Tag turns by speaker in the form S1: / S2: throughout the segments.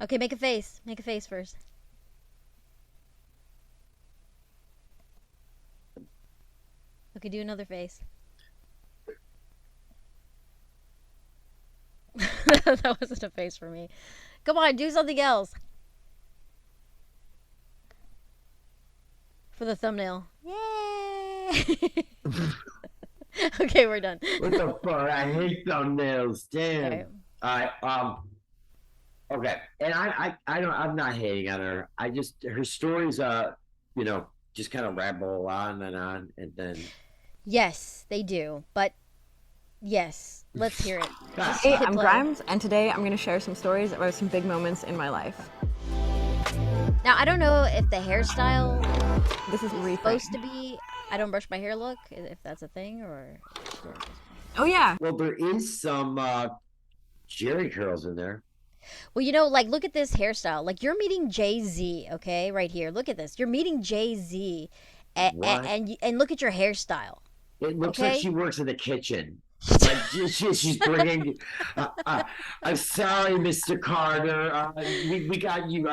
S1: Okay, make a face. Make a face first. Okay, do another face. That wasn't a face for me. Come on, do something else. For the thumbnail. Yay! Okay, we're done.
S2: What the fuck? I hate thumbnails.
S1: All
S2: Damn.
S1: right.
S2: All right. Okay. And I don't. I'm not hating on her. I just her stories. Just kind of ramble on, and then.
S1: Yes, they do. But yes, let's hear it. Just
S3: Hey,
S1: hit
S3: I'm
S1: play.
S3: Grimes, and today I'm going to share some stories about some big moments in my life.
S1: Now, I don't know if the hairstyle
S3: This is
S1: is supposed to be I don't brush my hair look, if that's a thing, or...
S3: Oh yeah.
S2: Well, there is some Jerry curls in there.
S1: Well, like, look at this hairstyle. Like, you're meeting JayZ, okay? Right here. Look at this. You're meeting JayZ,
S2: What?
S1: and look at your hairstyle,
S2: It looks like
S1: okay?
S2: she works in the kitchen. Like she's bringing. I'm sorry, Mr. Carter. We got you.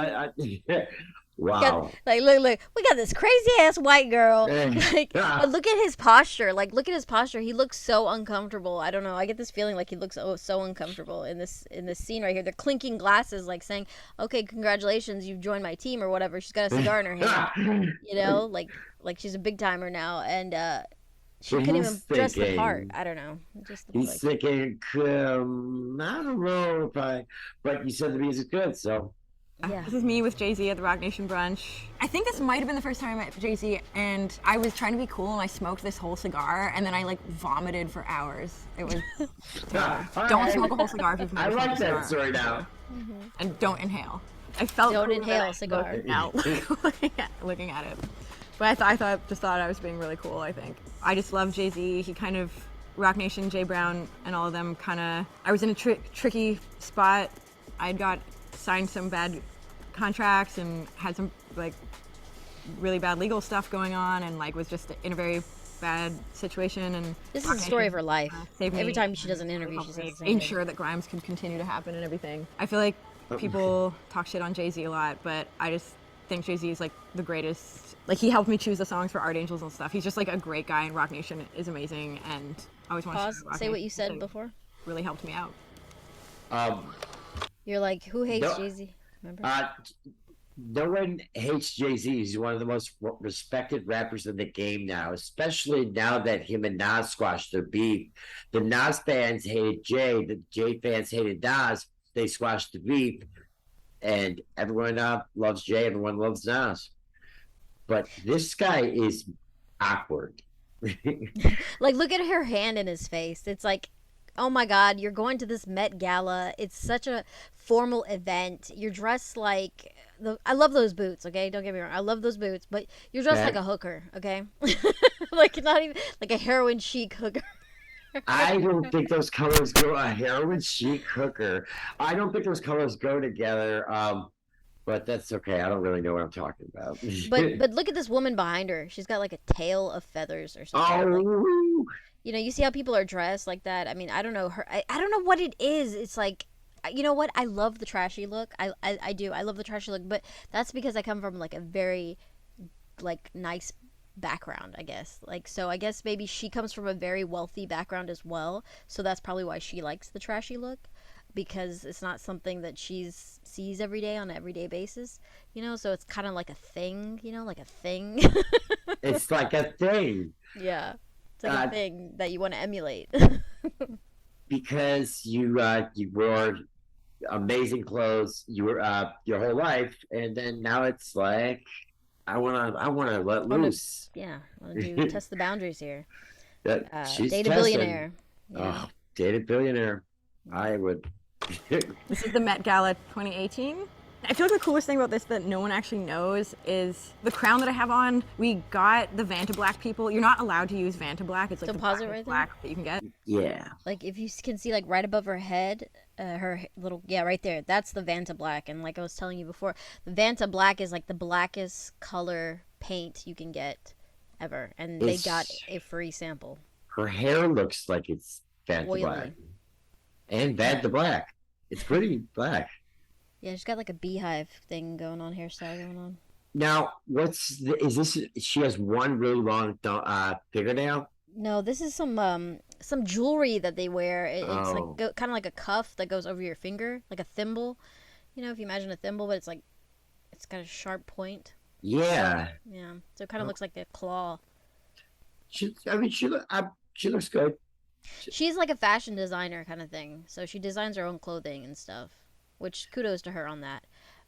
S2: Wow.
S1: Look, we got this crazy ass white girl. But look at his posture. Like, look at his posture. He looks so uncomfortable. I don't know. I get this feeling like he looks so uncomfortable in this scene right here. They're clinking glasses, like saying, "Okay, congratulations, you've joined my team," or whatever. She's got a cigar in her hand. Like she's a big timer now, and she couldn't even dress the part. I don't know.
S2: He's thinking, I don't know but you said the music's good, so.
S1: Yeah.
S3: This is me with JayZ at the Rock Nation brunch. I think this might have been the first time I met JayZ, and I was trying to be cool, and I smoked this whole cigar, and then I like vomited for hours. It was. Don't smoke a whole cigar if you've never smoked a cigar.
S2: I like that story now.
S3: And don't inhale. I felt.
S1: Don't
S3: cool
S1: inhale a cigar.
S3: Now, looking at it. But I thought I was being really cool. I think I just love JayZ. He kind of Rock Nation, Jay Brown, and all of them kind of. I was in a tricky spot. I'd got signed some bad contracts and had some like really bad legal stuff going on, and like was just in a very bad situation. And
S1: This is the story of her life.
S3: saved me.
S1: Every time she does an interview, she says the same thing.
S3: Ensure that Grimes can continue to happen and everything. I feel like people talk shit on JayZ a lot, but I just think JayZ is like the greatest. Like, he helped me choose the songs for Art Angels and stuff. He's just like a great guy, and Rock Nation is amazing, and I always want to
S1: Pause. Say what you said before.
S3: Really helped me out.
S1: You're like, who hates JayZ? Remember?
S2: No one hates JayZ. He's one of the most respected rappers in the game now, especially now that him and Nas squashed their beef. The Nas fans hated Jay. The Jay fans hated Nas. They squashed the beef, and everyone loves Jay. Everyone loves Nas. But this guy is awkward.
S1: Like, look at her hand in his face. It's like, oh my God, you're going to this Met Gala. It's such a formal event. You're dressed like I love those boots. Okay, don't get me wrong. I love those boots, but you're dressed like a hooker. Okay, like not even like a heroin chic hooker.
S2: I don't think those colors go. A heroin chic hooker. I don't think those colors go together. But that's okay. I don't really know what I'm talking about.
S1: But look at this woman behind her. She's got like a tail of feathers or something.
S2: Oh.
S1: Like, you see how people are dressed like that? I mean, I don't know her. I don't know what it is. It's like, you know what? I love the trashy look. I do. I love the trashy look, but that's because I come from like a very like nice background, I guess. Like, so I guess maybe she comes from a very wealthy background as well. So that's probably why she likes the trashy look, because it's not something that she sees every day on an everyday basis, so it's kind of like a thing, like a thing.
S2: It's like a thing.
S1: Yeah, it's like a thing that you want to emulate.
S2: Because you wore amazing clothes your whole life, and then now it's like I wanna let loose.
S1: I want to test the boundaries here.
S2: She's
S1: date a billionaire.
S2: Oh, date a billionaire. I would.
S3: This is the Met Gala 2018. I feel like the coolest thing about this that no one actually knows is the crown that I have on. We got the Vanta Black people. You're not allowed to use Vanta Black. It's like the
S1: pause it right
S3: black that you can get.
S2: Yeah.
S1: Like, if you can see, like, right above her head, her little, right there, that's the Vanta Black. And like I was telling you before, the Vanta Black is like the blackest color paint you can get ever. And they got a free sample.
S2: Her hair looks like it's Vanta Black. And Vanta Black. It's pretty black.
S1: Yeah, she's got like a beehive thing going on, hairstyle going on.
S2: Now, is this? She has one really long fingernail.
S1: No, this is some jewelry that they wear. It's like
S2: Oh,
S1: kind of like a cuff that goes over your finger, like a thimble. You know, if you imagine a thimble, but it's like it's got a sharp point.
S2: yeah.
S1: Yeah, so it kind of looks like a claw.
S2: I mean, she looks good.
S1: She's like a fashion designer kind of thing, so she designs her own clothing and stuff. Which kudos to her on that.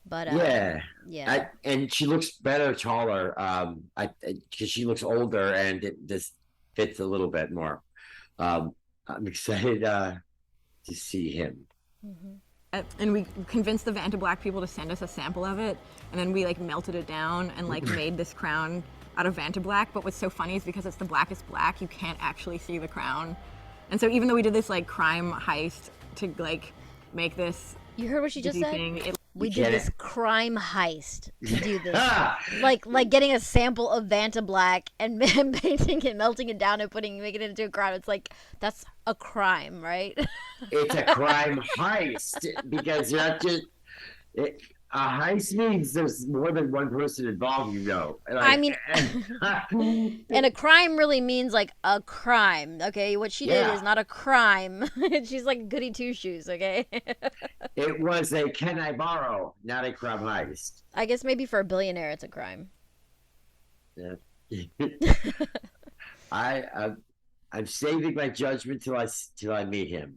S1: But
S2: Yeah,
S1: yeah,
S2: and she looks better taller. I because she looks older, and this fits a little bit more. I'm excited to see him.
S1: hmm
S3: And we convinced the Vanta Black people to send us a sample of it, and then we like melted it down and like made this crown out of Vanta Black. But what's so funny is because it's the blackest black, you can't actually see the crown. And so even though we did this like crime heist to like make this
S1: you heard what she just
S3: busy
S1: said.
S3: thing,
S1: We
S2: Get
S1: did this
S2: it?
S1: crime heist to do this.
S2: Ah,
S1: like getting a sample of Vanta Black and painting it, melting it down, and making it into a crown. It's like that's a crime, right?
S2: it's a crime heist because you're not just a heist means there's more than one person involved.
S1: I mean, and a crime really means like a crime. Okay, what she did
S2: Yeah.
S1: is not a crime. She's like goody two shoes. Okay.
S2: It was a can I borrow, not a crime heist.
S1: I guess maybe for a billionaire it's a crime.
S2: Yeah. I'm saving my judgment till I meet him.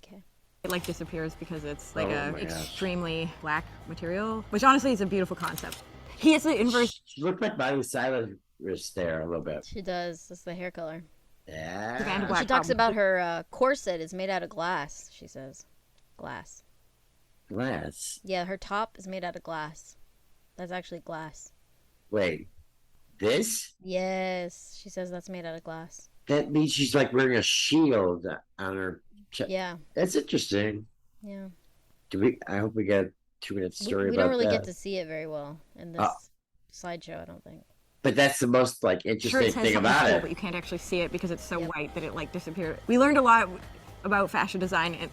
S1: Okay.
S3: it like disappears because it's like
S2: Oh
S3: a
S2: my gosh.
S3: extremely black material, which honestly is a beautiful concept. He has the inverse.
S2: She looked like Miley Cyrus there a little bit.
S1: She does. That's the hair color.
S2: Yeah.
S3: Vanta Black
S1: She talks
S3: problem.
S1: about her corset is made out of glass. She says, glass.
S2: Glass.
S1: Yeah, her top is made out of glass. That's actually glass.
S2: Wait. This?
S1: Yes, she says that's made out of glass.
S2: That means she's like wearing a shield on her chest.
S1: Yeah,
S2: That's interesting.
S1: yeah.
S2: I hope we get a 2 minute story
S1: We
S2: about
S1: don't really
S2: that.
S1: get to see it very well in this slideshow, I don't think.
S2: But that's the most like
S3: Sure,
S2: interesting
S3: it says
S2: thing
S3: something
S2: about
S3: cool,
S2: it.
S3: but you can't actually see it because it's so
S1: Yep.
S3: white that it like disappeared. We learned a lot about fashion design, and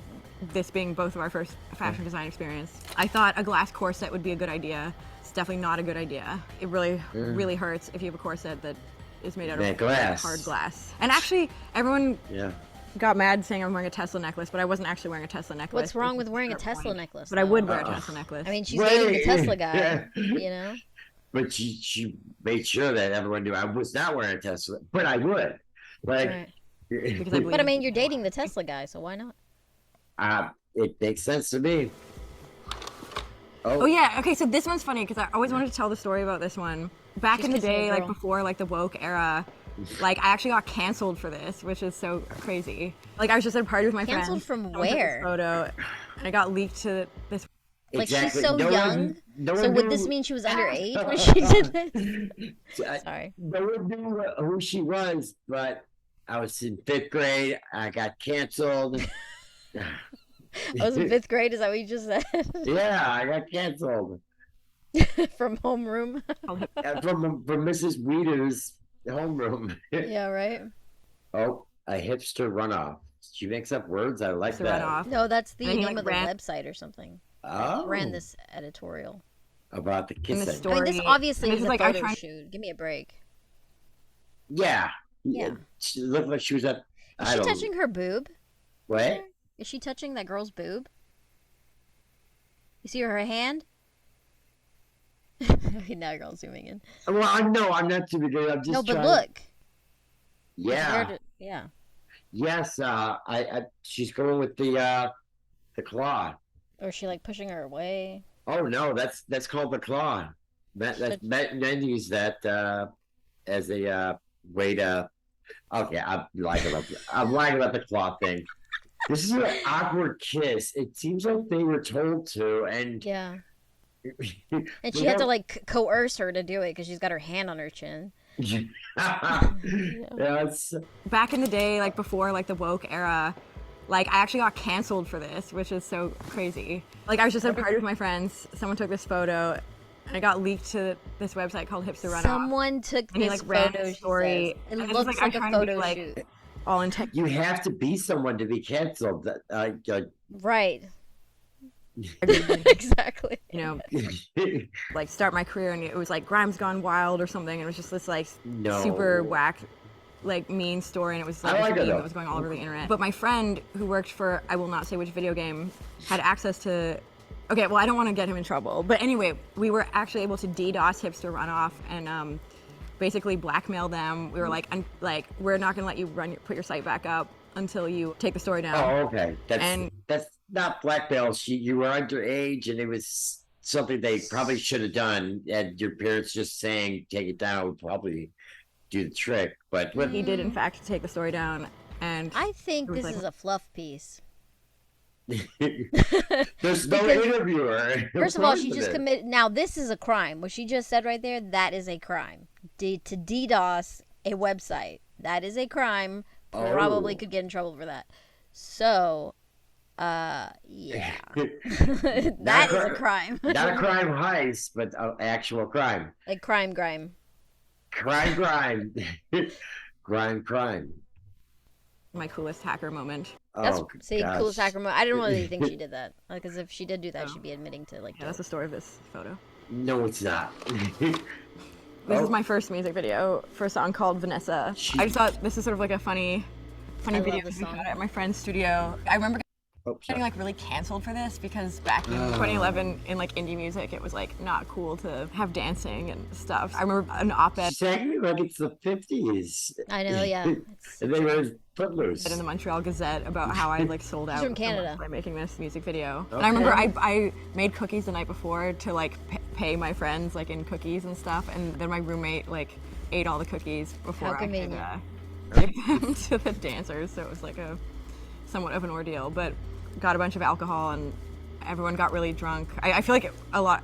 S3: this being both of our first fashion design experience. I thought a glass corset would be a good idea. It's definitely not a good idea. It really, really hurts if you have a corset that is made out
S2: That
S3: of
S2: glass.
S3: hard glass. And actually, everyone
S2: Yeah.
S3: got mad saying I'm wearing a Tesla necklace, but I wasn't actually wearing a Tesla necklace.
S1: What's wrong
S3: which
S1: with
S3: is
S1: wearing a
S3: the
S1: Tesla
S3: point.
S1: necklace?
S3: But I would wear a
S2: Uh-oh.
S3: Tesla necklace.
S1: I mean, she's dating the Tesla guy,
S2: Yeah.
S1: you know?
S2: But she made sure that everyone knew I was not wearing a Tesla, but I would. Like,
S1: Right.
S3: Because I believe
S1: But I mean, you're dating the Tesla guy, so why not?
S2: it makes sense to me.
S3: Oh yeah, okay, so this one's funny because I always wanted to tell the story about this one. Back
S1: She's
S3: in the
S1: kissing a
S3: day, like
S1: girl.
S3: before like the woke era, like I actually got canceled for this, which is so crazy. Like I was just at a party with my
S1: Canceled
S3: friends.
S1: from
S3: someone took this
S1: where?
S3: Photo, and it got leaked to this.
S1: Like, she's
S2: Exactly.
S1: so
S2: No one-
S1: young.
S2: no
S1: So
S2: one
S1: would
S2: knew-
S1: this mean she was underage when she did this? Sorry.
S2: No one knew who she was, but I was in 5th grade. I got canceled.
S1: I was in 5th grade, is that what you just said?
S2: Yeah, I got canceled
S1: From homeroom.
S2: from Mrs. Weeder's homeroom.
S1: Yeah, right?
S2: Oh, a hipster runoff. She makes up words. I like
S3: To
S2: that.
S3: run off.
S1: No, that's the
S3: And he,
S1: name
S3: like,
S1: of the
S3: ran-
S1: website or something.
S2: Oh,
S1: Ran this editorial.
S2: about the
S3: In
S2: kissing.
S3: the
S1: I
S3: story.
S1: mean, this obviously
S3: and
S1: is
S3: this
S1: a
S3: is like I
S1: photo
S3: tried.
S1: shoot. Give me a break.
S2: Yeah.
S1: Yeah.
S2: She looked like she was at.
S1: Is
S2: I
S1: she
S2: don't.
S1: touching her boob?
S2: What?
S1: Is she touching that girl's boob? You see her hand? Okay, now you're all zooming in.
S2: Well, I'm not too good. I'm just.
S1: No, but
S2: trying-
S1: look.
S2: Yeah.
S1: Yeah.
S2: Yes. She's going with the claw.
S1: Or is she like pushing her away?
S2: Oh no, that's called the claw. Men use that as a way to. Okay, I'm lying about the claw thing. This is an awkward kiss. It seems like they were told to, and
S1: Yeah. And she had to like coerce her to do it because she's got her hand on her chin.
S2: yeah, it's
S3: Back in the day, like before like the woke era, like I actually got canceled for this, which is so crazy. Like I was just at a party with my friends. Someone took this photo, and it got leaked to this website called Hipster Runoff.
S1: Someone took
S3: And he,
S1: this
S3: like, ran
S1: photo.
S3: a
S1: She
S3: story,
S1: says.
S3: and
S1: It
S3: it was
S1: looks
S3: like,
S1: like
S3: I'm
S1: a
S3: trying to be,
S1: photo
S3: like,
S1: shoot.
S3: all intent.
S2: you have to be someone to be canceled.
S1: Right. Exactly.
S3: You know, like start my career, and it was like Grimes Gone Wild or something. And it was just this like super
S2: No.
S3: whack, like mean story, and it was
S2: I
S3: like
S2: like
S3: this
S2: it
S3: meme
S2: though.
S3: that was going all over the internet. But my friend who worked for, I will not say which video game, had access to. Okay, well I don't want to get him in trouble, but anyway, we were actually able to DDoS Hipster Runoff and basically blackmail them. We were like, we're not gonna let you put your site back up until you take the story down.
S2: Oh, okay.
S3: And
S2: That's not blackmail. You were underage, and it was something they probably should have done. And your parents just saying take it down would probably do the trick. But
S3: he did in fact take the story down, and
S1: I think
S3: it was
S1: this
S3: like-
S1: is a fluff piece.
S2: there's no
S1: Because-
S2: interviewer.
S1: First of all, she just committed. Now, this is a crime. What she just said right there, that is a crime. To DDoS a website, that is a crime. Probably
S2: Oh.
S1: could get in trouble for that. So, yeah. That is a crime.
S2: Not a crime heist, but an actual crime.
S1: A crime.
S2: Crime. Crime.
S3: my coolest hacker moment.
S1: That's
S2: Oh,
S1: see,
S2: gosh.
S1: coolest hacker mode. I didn't really think she did that. Because if she did do that,
S3: Oh.
S1: she'd be admitting to like.
S3: Yeah, that's the story of this photo.
S2: No, it's not.
S3: This
S2: Oh.
S3: is my first music video for a song called Vanessa. I just thought this is sort of like a funny
S1: I love
S3: video
S1: this
S3: we
S1: song.
S3: shot at my friend's studio. I remember
S2: Oh,
S3: getting
S2: sorry.
S3: like really canceled for this because back in 2011 in like indie music, it was like not cool to have dancing and stuff. I remember an op-ed
S2: Exactly like it's the 50s.
S1: I know, yeah. It's,
S2: And they were footloose.
S3: in the Montreal Gazette about how I like sold out
S1: from Canada.
S3: by making this music video. And I remember
S2: Okay.
S3: I made cookies the night before to like pay my friends like in cookies and stuff, and then my roommate like ate all the cookies before
S1: How
S3: I could
S1: convenient.
S3: give them to the dancers. So it was like a somewhat of an ordeal, but got a bunch of alcohol and everyone got really drunk. I feel like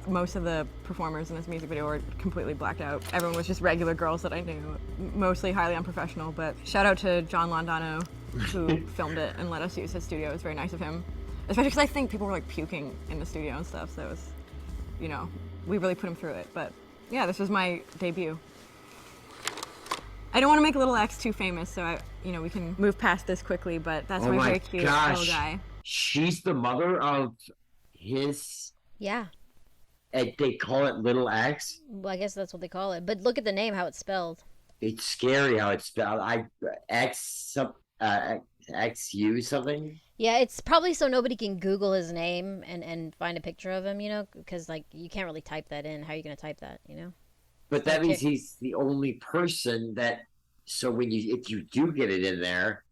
S3: most of the performers in this music video were completely blacked out. Everyone was just regular girls that I knew, mostly highly unprofessional, but shout out to John Londano who filmed it and let us use his studio. It was very nice of him, especially because I think people were like puking in the studio and stuff, so it was, you know, we really put him through it. But yeah, this was my debut. I don't want to make Little X too famous, so we can move past this quickly, but that's
S2: Oh
S3: my
S2: my
S3: very cute
S2: gosh.
S3: little guy.
S2: She's the mother of his.
S1: yeah.
S2: And they call it Little X.
S1: Well, I guess that's what they call it. But look at the name, how it's spelled.
S2: It's scary how it's spelled. XU something.
S1: Yeah, it's probably so nobody can Google his name and find a picture of him, because like you can't really type that in. How are you gonna type that,
S2: But that
S1: Okay.
S2: means he's the only person that. So if you do get it in there,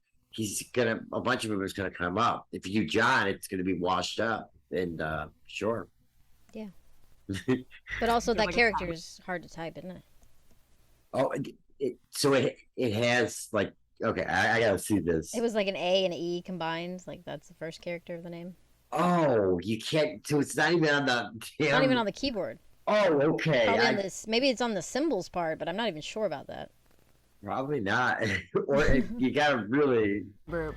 S2: a bunch of them is gonna come up. If you John, it's gonna be washed up. And sure.
S1: Yeah. But also
S3: Feels
S1: that
S3: like a
S1: character is hard to type, isn't it?
S2: Oh, it has like okay. I gotta see this.
S1: It was like an A and an E combined. Like that's the first character of the name.
S2: Oh, you can't. So it's not even on the.
S1: It's not even on the keyboard.
S2: Oh, okay.
S1: Probably on this. Maybe it's on the symbols part, but I'm not even sure about that.
S2: Probably not. Or you gotta really.
S3: Remember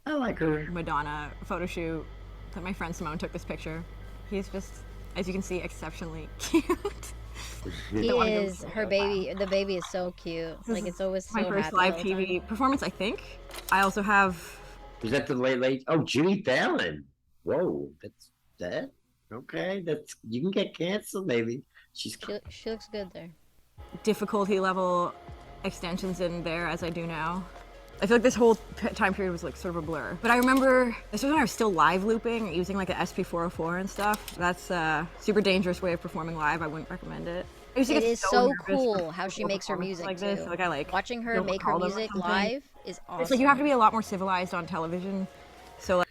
S2: I like her.
S3: Madonna photo shoot that my friend Simone took this picture. He's just, as you can see, exceptionally cute.
S1: He
S3: Don't wanna go
S1: is
S3: so
S1: her
S3: fast.
S1: baby. The baby is so cute.
S3: This
S1: Like
S3: is
S1: it's always so
S3: my first
S1: happy
S3: live
S1: all the time.
S3: TV performance, I think. I also have
S2: Was that the late? Oh, Jimmy Fallon. Whoa, that's that. Okay, you can get canceled. Maybe she's.
S1: She looks good there.
S3: difficulty level extensions in there as I do now. I feel like this whole time period was like sort of a blur. But I remember this was when I was still live looping using like an SP404 and stuff. That's a super dangerous way of performing live. I wouldn't recommend it. I used to
S1: It
S3: get
S1: is so
S3: nervous
S1: cool
S3: for
S1: how she
S3: full
S1: makes her
S3: performances
S1: music
S3: like
S1: too.
S3: this. Like I like
S1: Watching her
S3: don't
S1: make her
S3: recall them or
S1: music
S3: something.
S1: live is awesome.
S3: It's like you have to be a lot more civilized on television. So like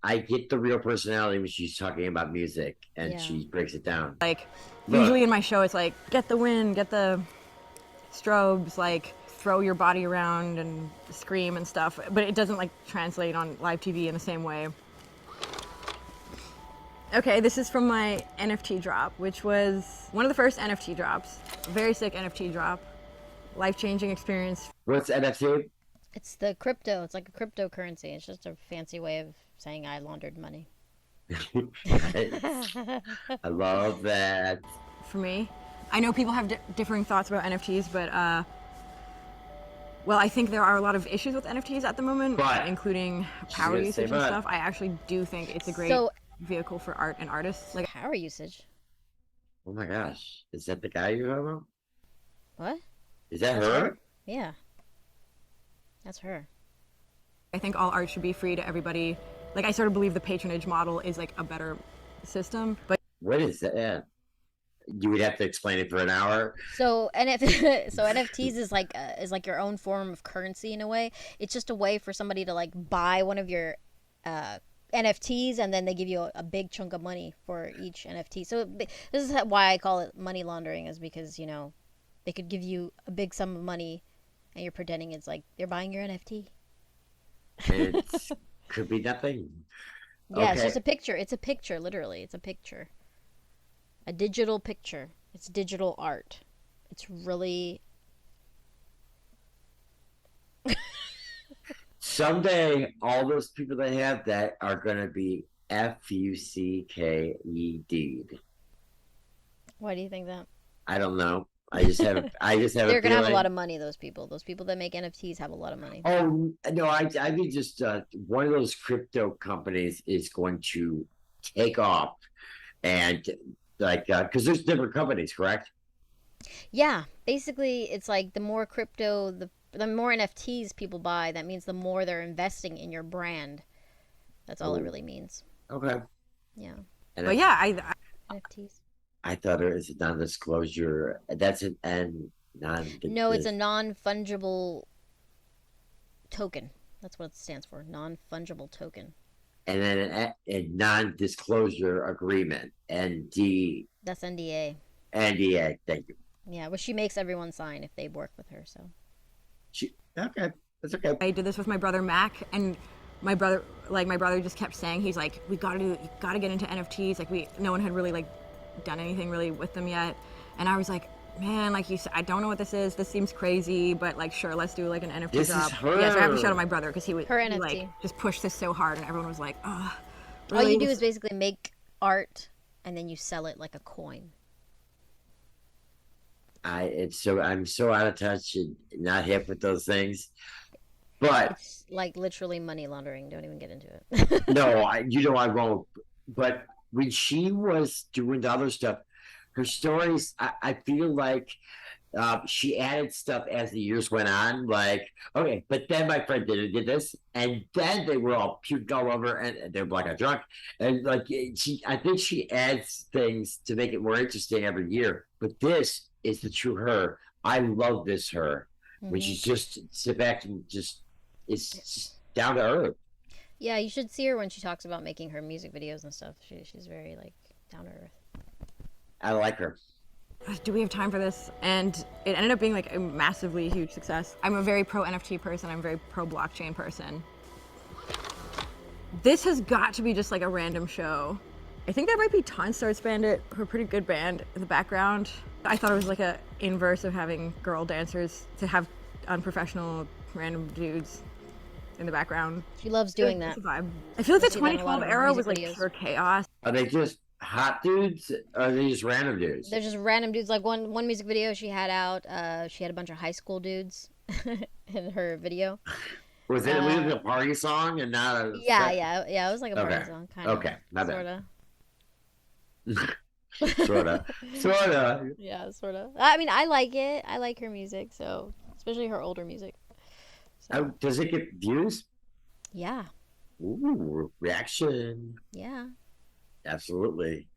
S2: I get the real personality when she's talking about music and
S1: Yeah.
S2: she breaks it down.
S3: Like
S2: Look.
S3: usually in my show it's like get the win, get the strobes, like throw your body around and scream and stuff, but it doesn't like translate on live TV in the same way. Okay, this is from my NFT drop, which was one of the first NFT drops. Very sick NFT drop. Life-changing experience.
S2: What's NFT?
S1: It's the crypto. It's like a cryptocurrency. It's just a fancy way of saying I laundered money.
S2: I love that.
S3: For me, I know people have differing thoughts about NFTs, but Well, I think there are a lot of issues with NFTs at the moment,
S2: But
S3: including power
S2: gonna say
S3: usage and
S2: but.
S3: stuff. I actually do think it's a great
S1: So
S3: vehicle for art and artists. Like,
S1: power usage.
S2: Oh my gosh, is that the guy you're talking about?
S1: What?
S2: Is that
S1: That's
S2: her?
S1: her? Yeah. That's her.
S3: I think all art should be free to everybody. Like, I sort of believe the patronage model is like a better system, but
S2: What is that? Yeah. You would have to explain it for an hour.
S1: So so NFTs is like your own form of currency in a way. It's just a way for somebody to like buy one of your uh, NFTs, and then they give you a big chunk of money for each NFT. So this is why I call it money laundering, is because they could give you a big sum of money, and you're pretending it's like they're buying your NFT.
S2: It could be nothing.
S1: Yeah, it's
S2: Okay.
S1: just a picture. It's a picture, literally. It's a picture. A digital picture. It's digital art. It's really
S2: Someday, all those people that have that are going to be FUCKED.
S1: Why do you think that?
S2: I don't know. I just have. I just have
S1: They're
S2: a
S1: gonna have a lot
S2: feeling.
S1: of money. Those people. Those people that make NFTs have a lot of money.
S2: Oh no! I mean, just one of those crypto companies is going to take off, and like because there's different companies, correct?
S1: Yeah, basically, it's like the more crypto, the more NFTs people buy. That means the more they're investing in your brand. That's all it
S2: Oh,
S1: really means.
S2: okay.
S1: Yeah,
S2: And
S3: but yeah, I
S1: NFTs.
S2: I thought it was a non-disclosure. That's an N non.
S1: No, it's a non-fungible token. That's what it stands for. Non-fungible token.
S2: And then a non-disclosure agreement. ND
S1: That's NDA.
S2: NDA. Thank you.
S1: Yeah, which she makes everyone sign if they work with her. So
S2: Okay, that's okay.
S3: I did this with my brother Mac, and my brother just kept saying, he's like, you gotta get into NFTs. Like, no one had really like done anything really with them yet, and I was like, man, like you said, I don't know what this is. This seems crazy, but like, sure, let's do like an NFT
S2: This
S3: drop.
S2: is her.
S3: Yeah, so I have to shout out my brother because he
S1: her
S3: he,
S1: NFT.
S3: like just pushed this so hard, and everyone was like, oh,
S1: All
S3: really?
S1: you do is basically make art, and then you sell it like a coin.
S2: I'm so out of touch and not hip with those things. But
S1: It's like literally money laundering. Don't even get into it.
S2: no, I won't. But when she was doing the other stuff, her stories, I feel like she added stuff as the years went on. Like, okay, but then my friend did this, and then they were all puked all over, and they were like a drunk, and like I think she adds things to make it more interesting every year. But this is the true her. I love this her when
S1: Hmm.
S2: she's just sit back and just it's just down to earth.
S1: Yeah, you should see her when she talks about making her music videos and stuff. She's very like down to earth.
S2: I like her.
S3: Do we have time for this? And it ended up being like a massively huge success. I'm a very pro NFT person. I'm a very pro blockchain person. This has got to be just like a random show. I think that might be Tonstar's Bandit, who are a pretty good band in the background. I thought it was like a inverse of having girl dancers to have unprofessional random dudes in the background.
S1: She loves doing that.
S3: It's a vibe. I feel like the
S1: see that in a lot
S3: 2012
S1: of
S3: era
S1: music
S3: was like
S1: videos.
S3: pure chaos.
S2: Are they just hot dudes? Or are they just random dudes?
S1: They're just random dudes. Like one music video she had out, she had a bunch of high school dudes in her video.
S2: Was it a party song and not a
S1: Yeah. It was like a party
S2: Okay.
S1: song, kind of.
S2: Okay, my bad.
S1: Sorta.
S2: Sorta.
S1: Yeah, sorta. I mean, I like it. I like her music, so especially her older music. So,
S2: Does it get views?
S1: yeah,
S2: Ooh, reaction.
S1: yeah.
S2: Absolutely.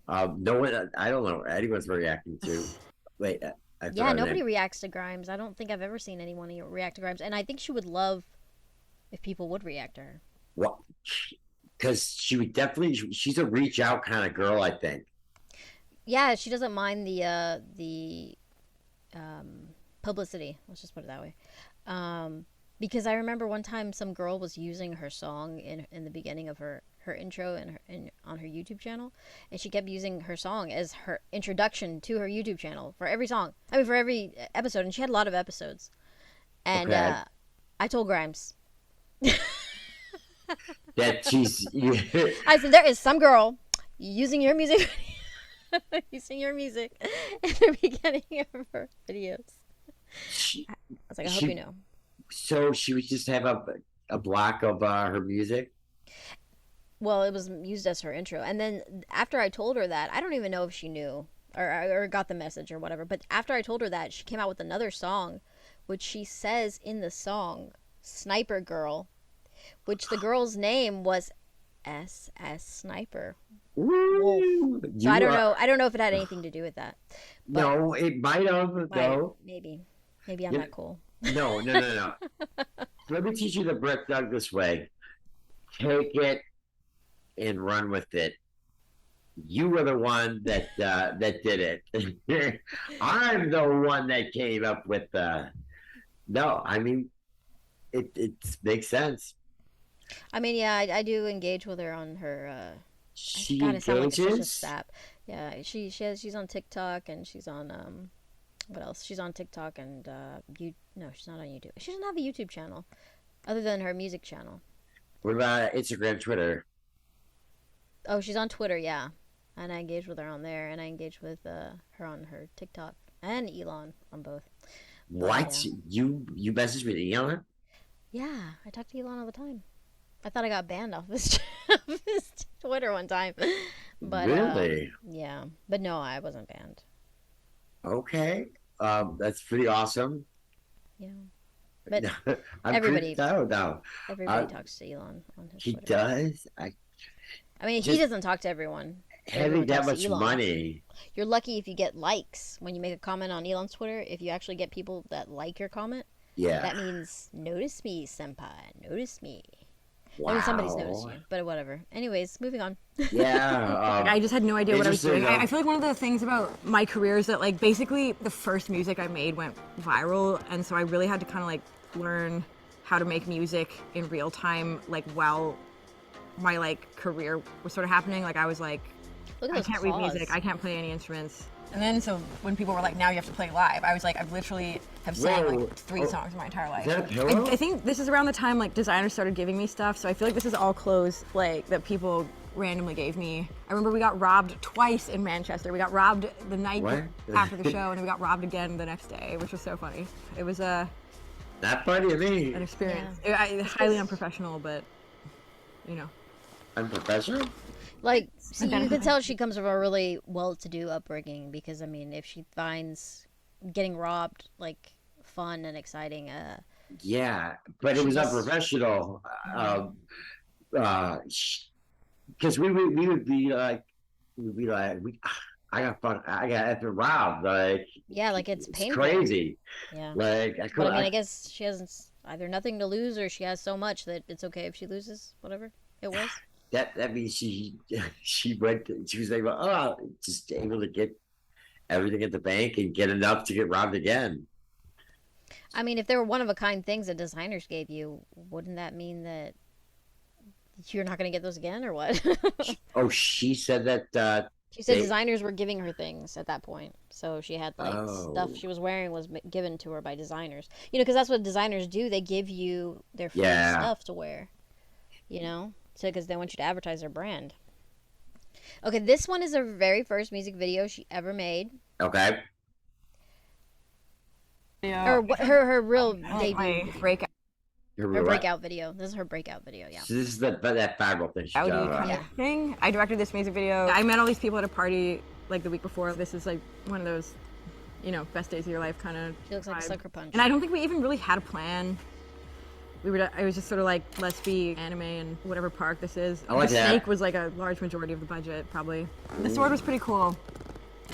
S2: No one. I don't know anyone's reacting to. Wait, I
S1: Yeah,
S2: forgot her
S1: nobody
S2: name.
S1: reacts to Grimes. I don't think I've ever seen anyone react to Grimes, and I think she would love if people would react to her.
S2: What? Because she would definitely. She's a reach out kind of girl. I think.
S1: Yeah, she doesn't mind the publicity. Let's just put it that way. Because I remember one time some girl was using her song in the beginning of her intro on her YouTube channel, and she kept using her song as her introduction to her YouTube channel for every song. I mean, for every episode, and she had a lot of episodes. And
S2: Okay.
S1: I told Grimes,
S2: That she's.
S1: I said, there is some girl using your music, using your music in the beginning of her videos.
S2: she,
S1: I was like, I hope you know.
S2: So she would just have a block of her music.
S1: Well, it was used as her intro. And then after I told her that, I don't even know if she knew or got the message or whatever. But after I told her that, she came out with another song, which she says in the song, Sniper Girl, which the girl's name was SS Sniper. Wolf.
S2: Woo!
S1: So I
S2: You
S1: don't
S2: are
S1: know. I don't know if it had anything to do with that. But
S2: no, it might have
S1: might,
S2: though.
S1: maybe. Maybe I'm
S2: You-
S1: not cool.
S2: No, no, no, no. Let me teach you the Brett Douglas way. Take it and run with it. You were the one that did it. I'm the one that came up with the. No, I mean it makes sense.
S1: I mean, yeah, I do engage with her on her.
S2: She
S1: God, I sound like such a
S2: engages.
S1: sap. Yeah, she's on TikTok and she's on what else? She's on TikTok and you no, she's not on YouTube. She doesn't have a YouTube channel other than her music channel.
S2: What about Instagram, Twitter?
S1: Oh, she's on Twitter, yeah, and I engage with her on there, and I engage with her on her TikTok and Elon on both.
S2: What
S1: yeah.
S2: you messaged with Elon?
S1: Yeah, I talk to Elon all the time. I thought I got banned off his, of his Twitter one time, but
S2: Really?
S1: yeah, but no, I wasn't banned.
S2: Okay. That's pretty awesome.
S1: Yeah, but
S2: I'm
S1: everybody-
S2: pretty proud now.
S1: everybody talks to Elon on his
S2: He
S1: Twitter.
S2: does.
S1: I mean, he
S2: just
S1: doesn't talk to everyone.
S2: Having
S1: Everyone
S2: that
S1: talks to
S2: much
S1: Elon.
S2: money.
S1: You're lucky if you get likes when you make a comment on Elon's Twitter. If you actually get people that like your comment,
S2: Yeah.
S1: that means notice me, senpai. Notice me.
S2: Wow.
S1: I mean, somebody's noticed you, but whatever. Anyways, moving on.
S2: Yeah.
S3: Like, I just had no idea what I was
S2: interesting,
S3: doing. I feel like one of the things about my career is that, like, basically the first music I made went viral, and so I really had to kind of like learn how to make music in real time, like while my like career was sort of happening. Like I was like,
S1: Look at
S3: I
S1: those
S3: can't
S1: claws.
S3: read music, I can't play any instruments. And then so when people were like, now you have to play live, I was like, I've literally have sang
S2: Whoa.
S3: like 3 songs in my entire life.
S2: Is that a pillow?
S3: I think this is around the time like designers started giving me stuff, so I feel like this is all clothes like that people randomly gave me. I remember we got robbed twice in Manchester. We got robbed the night
S2: What?
S3: after the show, and we got robbed again the next day, which was so funny. It was
S2: Not funny to me.
S3: an experience.
S1: Yeah.
S3: Highly unprofessional, but you know.
S2: Unprofessional?
S1: Like, see, you can tell she comes from a really well-to-do upbringing because, I mean, if she finds getting robbed like fun and exciting,
S2: Yeah, but it was
S1: She's-
S2: unprofessional. Because we would be like, I got fun. I got effing robbed. Like,
S1: yeah, like it's painful.
S2: crazy.
S1: Yeah,
S2: Like, I could.
S1: but I mean, I guess she has either nothing to lose or she has so much that it's okay if she loses whatever it was.
S2: that means she went. She was able. Just able to get everything at the bank and get enough to get robbed again.
S1: I mean, if they were one-of-a-kind things that designers gave you, wouldn't that mean that you're not going to get those again, or what?
S2: Oh, she said that.
S1: She said
S2: They-
S1: designers were giving her things at that point, so she had like stuff
S2: Oh.
S1: she was wearing was given to her by designers. You know, because that's what designers do. They give you their free
S2: Yeah.
S1: stuff to wear. You know, so because they want you to advertise their brand. Okay, this one is her very first music video she ever made,
S2: Okay.
S1: or her real
S3: My
S1: debut,
S3: breakout
S2: Her
S1: her breakout video. This is her breakout video. Yeah.
S2: So this is that viral thing. She
S3: kind
S2: got,
S1: Yeah.
S3: of thing. I directed this music video. I met all these people at a party like the week before. This is like one of those, you know, best days of your life kind of.
S1: She looks like a sucker punch.
S3: And I don't think we even really had a plan. I was just sort of like, let's be anime in whatever park this is.
S2: I like
S3: the
S2: that.
S3: snake was like a large majority of the budget, probably. The sword was pretty cool.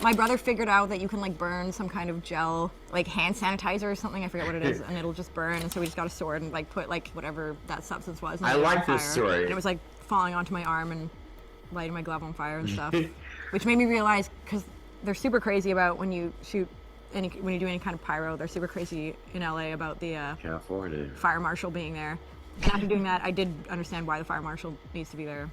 S3: My brother figured out that you can like burn some kind of gel, like hand sanitizer or something, I forget what it is, and it'll just burn. And so we just got a sword and like put like whatever that substance was. And
S2: I
S3: lit it on
S2: like this
S3: fire.
S2: sword.
S3: And it was like falling onto my arm and lighting my glove on fire and stuff. Which made me realize, because they're super crazy about when you shoot when you do any kind of pyro, they're super crazy in LA about the
S2: California.
S3: fire marshal being there. And after doing that, I did understand why the fire marshal needs to be there.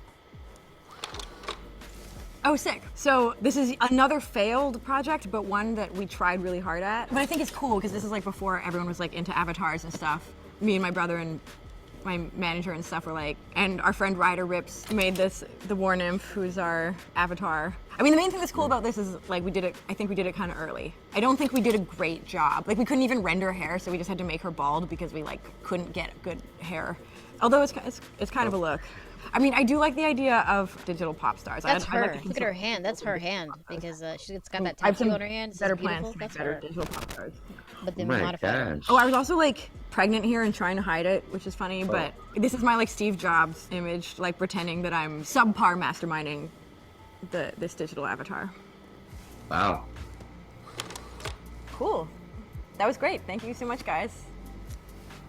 S3: Oh, sick. So this is another failed project, but one that we tried really hard at. But I think it's cool because this is like before everyone was like into avatars and stuff. Me and my brother and my manager and stuff were like, and our friend Ryder Rips made this, the War Nymph, who's our avatar. I mean, the main thing that's cool about this is like I think we did it kind of early. I don't think we did a great job. Like we couldn't even render hair, so we just had to make her bald because we like couldn't get good hair. Although it's kind of a look. I mean, I do like the idea of digital pop stars.
S1: That's
S3: I
S1: her.
S3: like
S1: Look at her hand. That's her hand because she's got that
S3: I have
S1: tattoo
S3: some
S1: on her hand. It's
S3: better
S1: beautiful.
S3: plans to
S1: That's
S3: make better
S1: her.
S3: digital pop stars.
S1: But then
S2: Oh
S1: we
S2: my
S1: modified her.
S2: gosh.
S3: Oh, I was also like pregnant here and trying to hide it, which is funny, but this is my like Steve Jobs image, like pretending that I'm subpar masterminding this digital avatar.
S2: Wow.
S3: Cool. That was great. Thank you so much, guys.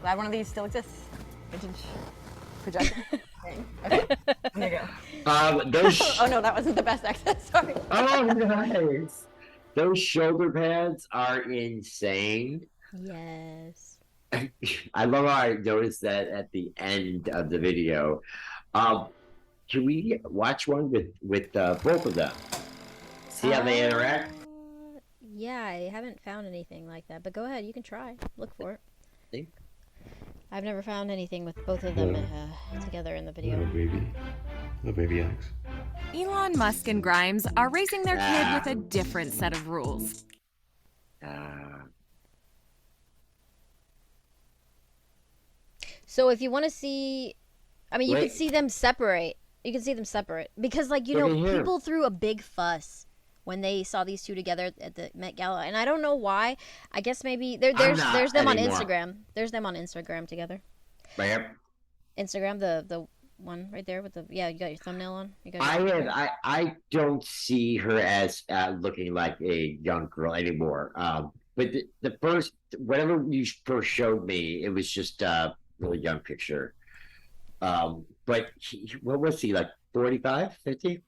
S3: Glad one of these still exists. Vintage projector thing. Okay, there you go.
S2: Those.
S3: Oh no, that wasn't the best accent. Sorry.
S2: Oh, nice. Those shoulder pads are insane.
S1: Yes.
S2: I love how I noticed that at the end of the video. Can we watch one with both of them? See how they interact?
S1: Yeah, I haven't found anything like that, but go ahead. You can try. Look for it.
S2: See?
S1: I've never found anything with both of them together in the video.
S4: Little baby Alex.
S5: Elon Musk and Grimes are raising their kid with a different set of rules.
S1: So if you want to see, I mean, you can
S2: Wait.
S1: see them separate. You can see them separate because, like, you
S2: Look
S1: know,
S2: at here.
S1: people threw a big fuss when they saw these two together at the Met Gala, and I don't know why. I guess maybe there's
S2: not
S1: them on
S2: anymore.
S1: Instagram. There's them on Instagram together.
S2: Right.
S1: Instagram, the one right there with the you got your thumbnail on. You got
S2: I don't see her as looking like a young girl anymore. But the first, whatever you first showed me, it was just a really young picture. But what was he, like 45, 50?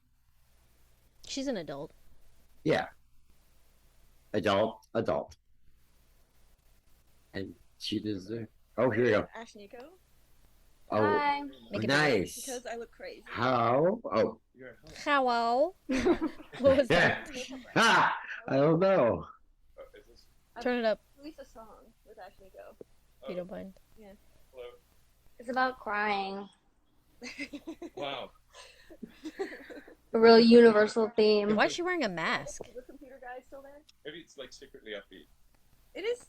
S1: She's an adult.
S2: Yeah. Adult. And she does there. Oh, here we go.
S6: Ash Nico,
S2: Oh,
S1: Hi. Make it
S2: nice.
S6: because I look crazy.
S2: How? Oh,
S1: Hello. What was
S2: yeah.
S1: that?
S2: Ha! I don't know.
S1: Turn it up.
S6: Release a song with Ash Nico.
S1: If you don't mind.
S7: It's about crying.
S4: Wow.
S7: A real universal theme.
S1: Why is she wearing a mask?
S6: Is the computer guy still there?
S4: Maybe it's like secretly upbeat.
S6: It is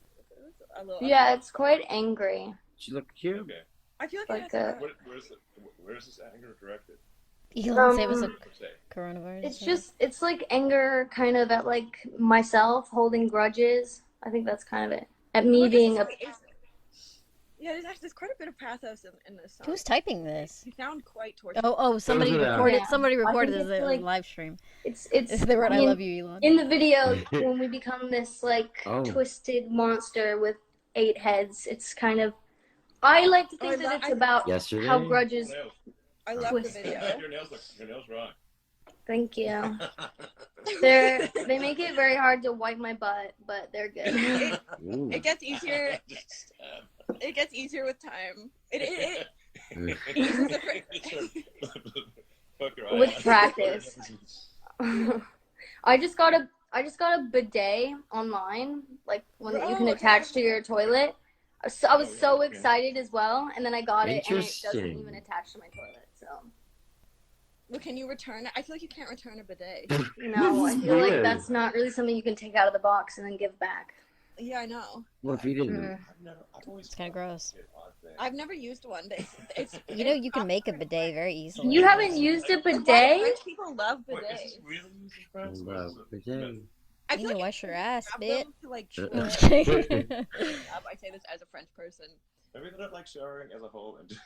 S6: a little.
S7: Yeah, it's quite angry.
S2: She looked cute.
S4: Okay.
S6: I feel like,
S7: like
S6: it has
S7: a-
S4: Where's this anger directed?
S1: Elon say it was a
S7: Um,
S4: Per se.
S1: coronavirus.
S7: It's like anger kind of at like myself holding grudges. I think that's kind of it. At me being a
S6: Yeah, there's quite a bit of pathos in this song.
S1: Who's typing this?
S6: You sound quite tortured.
S1: Oh, somebody
S2: Those are them.
S1: recorded.
S7: Yeah.
S1: Somebody
S7: I think
S1: recorded this
S7: it's like-
S1: live stream.
S7: it's
S1: They wrote,
S7: I
S1: "I
S7: mean,
S1: love you, Elon."
S7: in the video when we become this like
S2: Oh.
S7: twisted monster with 8 heads. It's kind of I like to think
S6: I
S7: that
S6: love-
S7: it's about
S2: Yesterday.
S7: how grudges.
S4: Nails.
S6: I love
S7: Twist.
S6: the video.
S4: Your nails rock.
S7: Thank you. They make it very hard to wipe my butt, but they're good.
S2: Ooh.
S6: It gets easier. It gets easier with time. It
S4: Fuck your eye
S7: With
S4: out.
S7: practice. I just got a bidet online, like one that you can
S6: Oh,
S7: attach
S6: okay.
S7: to your toilet. So I was
S4: Oh, yeah,
S7: so
S4: okay.
S7: excited as well, and then I got it, and it doesn't
S2: Interesting.
S7: even attach to my toilet. So
S6: Well, can you return it? I feel like you can't return a bidet.
S7: no, I feel like
S2: Weird.
S7: that's not really something you can take out of the box and then give back.
S6: Yeah, I know.
S2: Well, if you didn't,
S4: I've always
S1: It's kinda gross.
S6: I've never used one. It's
S1: You know, you can make a bidet very easily.
S7: You haven't used a bidet?
S6: French people love
S4: Wait, is
S6: bidets.
S4: this really used in
S2: I
S4: France? Or
S2: love
S4: is it-
S2: bidet.
S6: I
S1: You
S6: feel
S1: need to
S6: like
S1: wash your ass,
S6: grab
S1: bitch.
S6: them to like
S2: Uh-uh.
S1: I'm just kidding.
S6: I say this as a French person.
S4: Maybe they don't like showering as a whole. And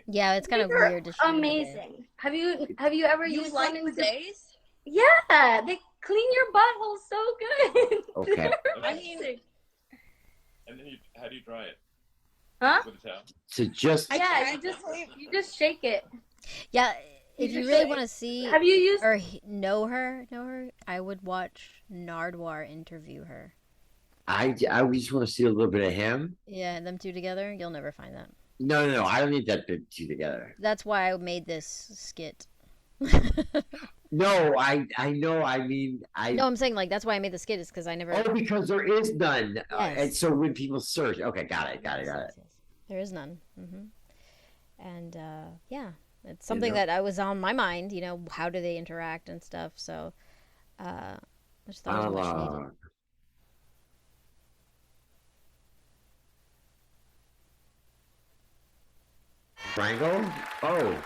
S1: Yeah, it's kind of
S7: They're
S1: weird to show a bidet.
S7: amazing. Have you ever
S6: You
S7: used
S6: like
S7: one in
S6: bidets?
S7: Yeah, they clean your butthole so good.
S2: Okay.
S7: They're
S6: I mean-
S7: amazing.
S4: and then how do you dry it?
S7: Huh?
S4: With a towel?
S2: So just
S7: Yeah, you just shake it.
S1: Yeah, if you really want to see
S7: Have you used?
S1: or know her, I would watch Nardwar interview her.
S2: I just want to see a little bit of him.
S1: Yeah, them two together, you'll never find that.
S2: No. I don't need that bit two together.
S1: That's why I made this skit.
S2: No, I know. I mean,
S1: No, I'm saying like that's why I made the skit is because I never.
S2: Oh, because there is none.
S1: Yes.
S2: And so when people search, okay, got it.
S1: Yes. There is none. And yeah, it's something that I was on my mind. How do they interact and stuff. So I just thought it was much needed.
S2: Dialogue. Triangle? Oh,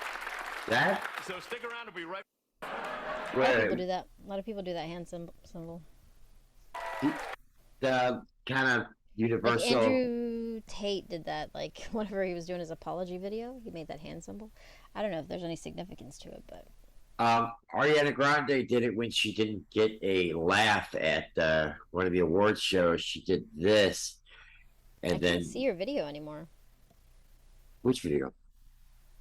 S2: that?
S8: So stick around to be right.
S1: A lot of people do that. A lot of people do that hand symbol.
S2: The kind of
S1: Like
S2: universal.
S1: Andrew Tate did that. Like whenever he was doing his apology video, he made that hand symbol. I don't know if there's any significance to it, but
S2: Ariana Grande did it when she didn't get a laugh at one of the award shows. She did this, and
S1: I
S2: then
S1: can't see your video anymore.
S2: which video?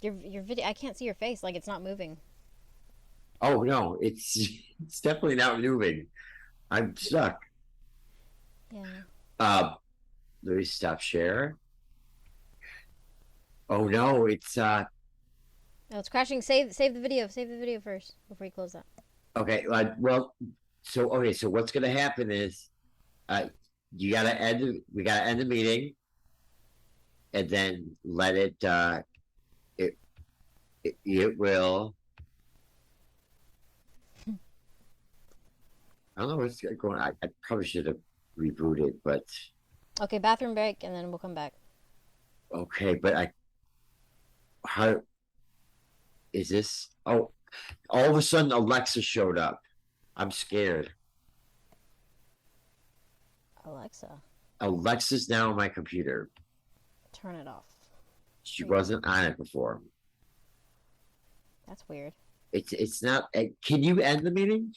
S1: Your video, I can't see your face. Like it's not moving.
S2: Oh no, it's it's definitely not moving. I'm stuck.
S1: Yeah.
S2: Let me stop share. Oh no, it's
S1: Oh, it's crashing. Save the video. Save the video first before you close that.
S2: okay. Well, so what's gonna happen is, you gotta end. We gotta end the meeting, and then let it. It will. I don't know what's going on. I probably should have rebooted, but
S1: Okay, bathroom break, and then we'll come back.
S2: okay. But how is this? Oh, all of a sudden Alexa showed up. I'm scared.
S1: Alexa,
S2: Alexa's now on my computer.
S1: turn it off.
S2: She wasn't on it before.
S1: That's weird.
S2: It's not. Can you end the meeting?